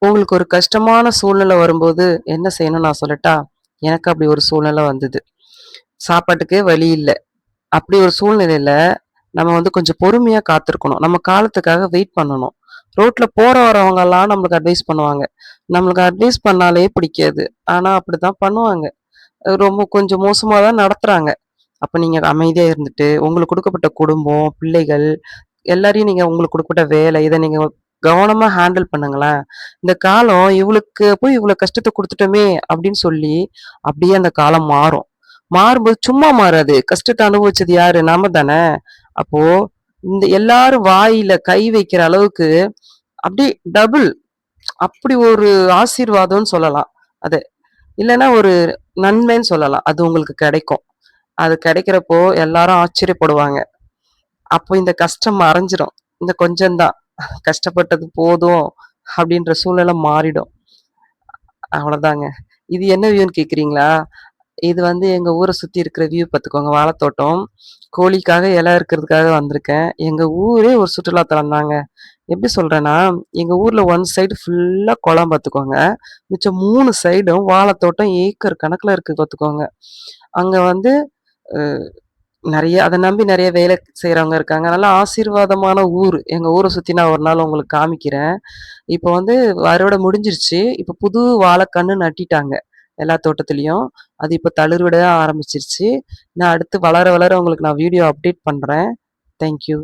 உங்களுக்கு ஒரு கஷ்டமான சூழ்நிலை வரும்போது என்ன செய்யணும்னு நான் சொல்லட்டா? எனக்கு அப்படி ஒரு சூழ்நிலை வந்தது. சாப்பாட்டுக்கே வழி இல்ல. அப்படி ஒரு சூழ்நிலையில நம்ம வந்து கொஞ்சம் பொறுமையா காத்திருக்கணும். நம்ம காலத்துக்காக வெயிட் பண்ணணும். ரோட்ல போற வரவங்கலாம் நம்மளுக்கு அட்வைஸ் பண்ணுவாங்க. நம்மளுக்கு அட்வைஸ் பண்ணாலே பிடிக்காது. ஆனா அப்படித்தான் பண்ணுவாங்க. ரொம்ப கொஞ்சம் மோசமா தான் நடத்துறாங்க. அப்ப நீங்க அமைதியா இருந்துட்டு, உங்களுக்கு குடுக்கப்பட்ட குடும்பம், பிள்ளைகள் எல்லாரையும் நீங்க உங்களுக்கு குடுக்கப்பட்ட வேலை, இத நீங்க கவனமா ஹேண்டில் பண்ணுங்களேன். இந்த காலம் இவளுக்கு போய் இவ்ளோ கஷ்டத்த குடுத்துட்டோமே! அப்படின்னு சொல்லி, அப்படியே அந்த காலம் மாறும். மாறும்போது சும்மா மாறாது. கஷ்டத்த அனுபவிச்சது யாரு? நாம தானே! அப்போ இந்த எல்லாரும் வாயில கை வைக்கிற அளவுக்கு அப்படியே டபுள் அப்படி ஒரு ஆசீர்வாதம்ன்னு சொல்லலாம். அது. இல்லன்னா ஒரு நன்மைன்னு சொல்லலாம். அது உங்களுக்கு கிடைக்கும். அது கிடைக்கிறப்போ எல்லாரும் ஆச்சரியப்படுவாங்க. அப்போ இந்த கஷ்டம் மறைஞ்சிரும். இந்த கொஞ்சம் தான். கஷ்டப்பட்டது போதும் அப்படின்ற சூழ்நிலை மாறிடும். அவ்வளோதாங்க. இது என்ன வியூன்னு கேட்கிறீங்களா? இது வந்து எங்க ஊர சுத்தி இருக்கிற வியூ பார்த்துக்கோங்க. வாழைத்தோட்டம். கோழிக்காக இலை அறுக்கிறதுக்காக வந்திருக்கேன். எங்க ஊரே ஒரு சுற்றுலா தலம் தாங்க. எப்படி சொல்றேன்னா, எங்க ஊர்ல ஒன் சைடு ஃபுல்லா குளம் பார்த்துக்கோங்க. மிச்சம் 3 சைடும் வாழைத்தோட்டம் ஏக்கர் கணக்குல இருக்கு பார்த்துக்கோங்க. அங்க வந்து அ நெறைய அத நம்பி நெறைய வேலை செய்றவங்க இருக்காங்க. நல்ல ஆசீர்வாதமான ஊரு. எங்க ஊர சுத்தி நான் ஒரு நாள் உங்களுக்கு காமிக்கிறேன். இப்ப வந்து அறுவடை முடிஞ்சிருச்சு. இப்ப புது வாழைக்கன்னு நட்டிட்டாங்க. எல்லா தோட்டத்திலயும். அது இப்ப தளிர்விட ஆரம்பிச்சிருச்சு. நான் அடுத்து வளர, வளர உங்களுக்கு நான் வீடியோ அப்டேட் பண்றேன். Thank you.